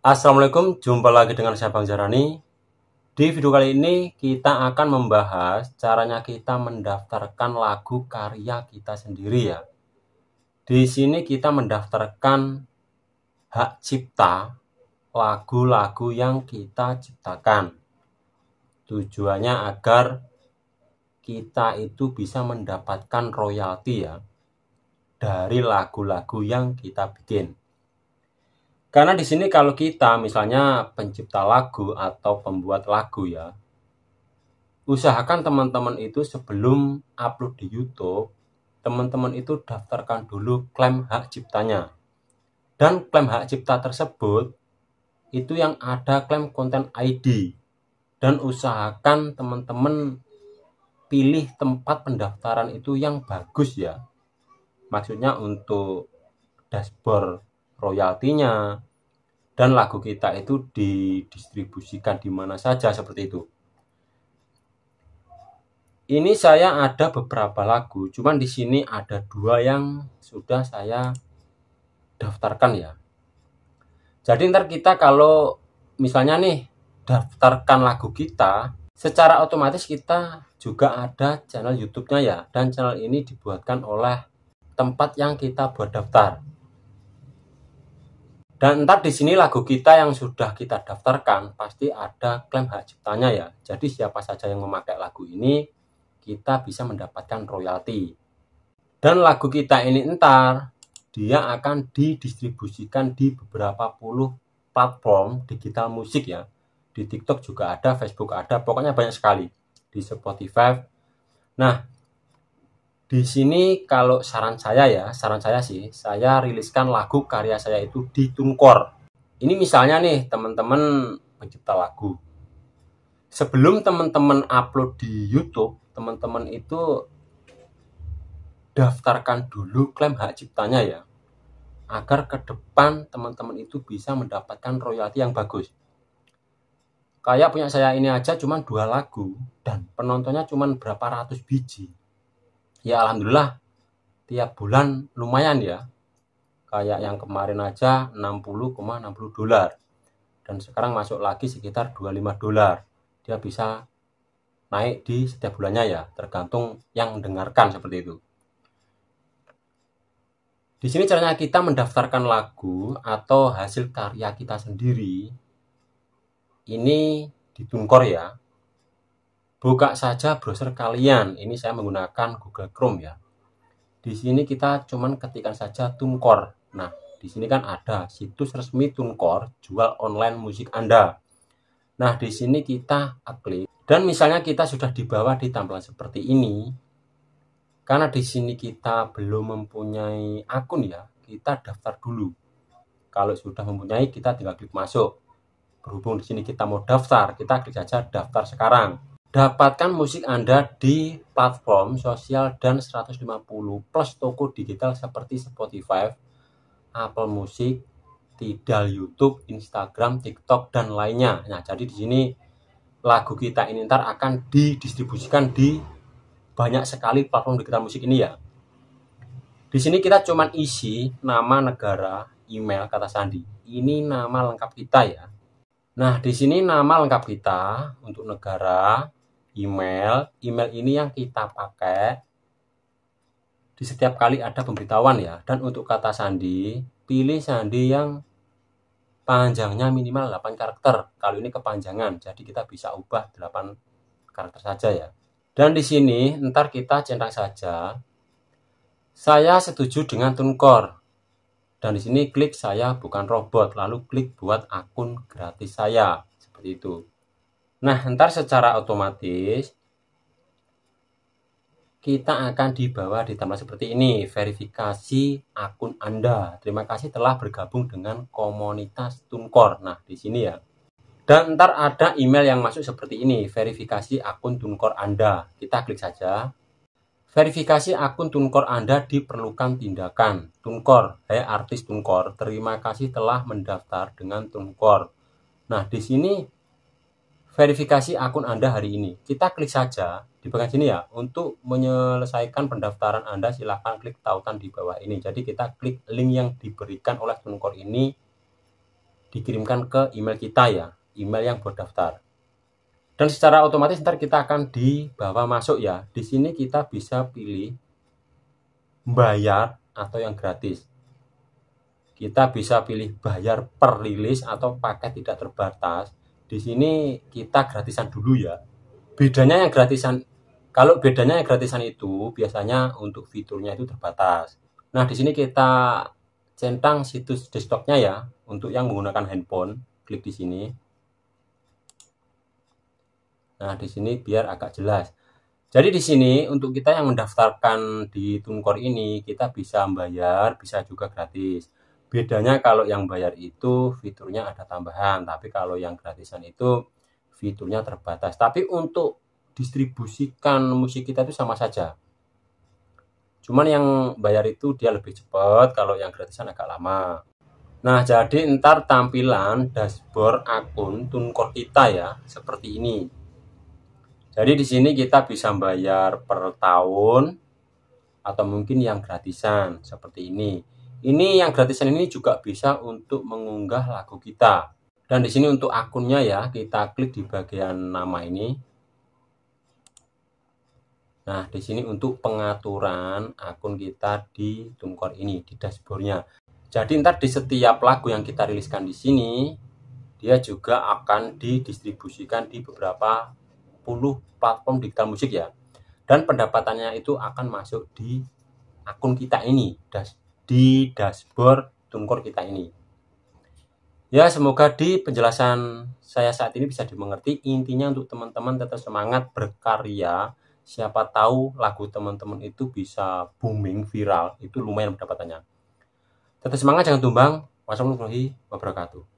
Assalamualaikum, jumpa lagi dengan saya Bang Jarani. Di video kali ini kita akan membahas caranya kita mendaftarkan lagu karya kita sendiri ya. Di sini kita mendaftarkan hak cipta lagu-lagu yang kita ciptakan. Tujuannya agar kita itu bisa mendapatkan royalti ya dari lagu-lagu yang kita bikin. Karena di sini kalau kita misalnya pencipta lagu atau pembuat lagu ya, usahakan teman-teman itu sebelum upload di YouTube, teman-teman itu daftarkan dulu klaim hak ciptanya. Dan klaim hak cipta tersebut itu yang ada klaim konten ID. Dan usahakan teman-teman pilih tempat pendaftaran itu yang bagus ya. Maksudnya untuk dashboard royaltinya, dan lagu kita itu didistribusikan di mana saja seperti itu. Ini saya ada beberapa lagu, cuman di sini ada 2 yang sudah saya daftarkan ya. Jadi ntar kita kalau misalnya nih daftarkan lagu kita, secara otomatis kita juga ada channel YouTube-nya ya, dan channel ini dibuatkan oleh tempat yang kita buat daftar. Dan ntar di sini lagu kita yang sudah kita daftarkan pasti ada klaim hak ciptanya ya. Jadi siapa saja yang memakai lagu ini kita bisa mendapatkan royalti. Dan lagu kita ini ntar dia akan didistribusikan di beberapa puluh platform digital musik ya. Di TikTok juga ada, Facebook ada, pokoknya banyak sekali. Di Spotify. Nah, di sini kalau saran saya sih, saya riliskan lagu karya saya itu di TuneCore. Ini misalnya nih teman-teman pencipta lagu. Sebelum teman-teman upload di YouTube, teman-teman itu daftarkan dulu klaim hak ciptanya ya. Agar ke depan teman-teman itu bisa mendapatkan royalti yang bagus. Kayak punya saya ini aja cuma 2 lagu dan penontonnya cuma berapa ratus biji. Ya alhamdulillah tiap bulan lumayan ya. Kayak yang kemarin aja 60,60 dolar. Dan sekarang masuk lagi sekitar 25 dolar. Dia bisa naik di setiap bulannya ya, tergantung yang mendengarkan seperti itu. Di sini caranya kita mendaftarkan lagu atau hasil karya kita sendiri. Ini di TuneCore ya. Buka saja browser kalian. Ini saya menggunakan Google Chrome ya. Di sini kita cuman ketikkan saja TuneCore. Nah, di sini kan ada situs resmi TuneCore jual online musik Anda. Nah, di sini kita klik dan misalnya kita sudah di bawah di tampilan seperti ini. Karena di sini kita belum mempunyai akun ya, kita daftar dulu. Kalau sudah mempunyai, kita tinggal klik masuk. Berhubung di sini kita mau daftar, kita klik saja daftar sekarang. Dapatkan musik Anda di platform sosial dan 150 plus toko digital seperti Spotify, Apple Music, Tidal, YouTube, Instagram, TikTok dan lainnya. Nah, jadi di sini lagu kita ini ntar akan didistribusikan di banyak sekali platform digital musik ini ya. Di sini kita cuman isi nama, negara, email, kata sandi. Ini nama lengkap kita ya. Nah, di sini nama lengkap kita untuk negara, email ini yang kita pakai di setiap kali ada pemberitahuan ya. Dan untuk kata sandi, pilih sandi yang panjangnya minimal 8 karakter. Kalau ini kepanjangan, jadi kita bisa ubah 8 karakter saja ya. Dan di sini ntar kita centang saja saya setuju dengan TuneCore. Dan di sini klik saya bukan robot, lalu klik buat akun gratis saya. Seperti itu. Nah, ntar secara otomatis kita akan dibawa di tampilan seperti ini, verifikasi akun Anda. Terima kasih telah bergabung dengan komunitas TuneCore. Nah, di sini ya. Dan ntar ada email yang masuk seperti ini, verifikasi akun TuneCore Anda. Kita klik saja. Verifikasi akun TuneCore Anda diperlukan tindakan. TuneCore, hai artis TuneCore, terima kasih telah mendaftar dengan TuneCore. Nah, di sini verifikasi akun Anda hari ini. Kita klik saja di bagian sini ya. Untuk menyelesaikan pendaftaran Anda, silahkan klik tautan di bawah ini. Jadi kita klik link yang diberikan oleh TuneCore ini dikirimkan ke email kita ya, email yang buat daftar. Dan secara otomatis ntar kita akan dibawa masuk ya. Di sini kita bisa pilih bayar atau yang gratis. Kita bisa pilih bayar per rilis atau paket tidak terbatas. Di sini kita gratisan dulu ya. Bedanya yang gratisan, kalau bedanya yang gratisan itu biasanya untuk fiturnya itu terbatas. Nah, di sini kita centang situs desktopnya ya. Untuk yang menggunakan handphone, klik di sini. Nah, di sini biar agak jelas. Jadi di sini untuk kita yang mendaftarkan di TuneCore ini, kita bisa bayar, bisa juga gratis. Bedanya kalau yang bayar itu fiturnya ada tambahan, tapi kalau yang gratisan itu fiturnya terbatas. Tapi untuk distribusikan musik kita itu sama saja. Cuman yang bayar itu dia lebih cepat, kalau yang gratisan agak lama. Nah, jadi ntar tampilan dashboard akun TuneCore kita ya, seperti ini. Jadi di sini kita bisa bayar per tahun atau mungkin yang gratisan seperti ini. Ini yang gratisan ini juga bisa untuk mengunggah lagu kita. Dan di sini untuk akunnya ya, kita klik di bagian nama ini. Nah, di sini untuk pengaturan akun kita di TuneCore ini, di dashboardnya. Jadi ntar di setiap lagu yang kita riliskan di sini, dia juga akan didistribusikan di beberapa platform digital musik ya, dan pendapatannya itu akan masuk di akun kita ini, di dashboard TuneCore kita ini ya. Semoga di penjelasan saya saat ini bisa dimengerti. Intinya untuk teman-teman tetap semangat berkarya, siapa tahu lagu teman-teman itu bisa booming viral, itu lumayan pendapatannya. Tetap semangat, jangan tumbang. Wassalamualaikum warahmatullahi wabarakatuh.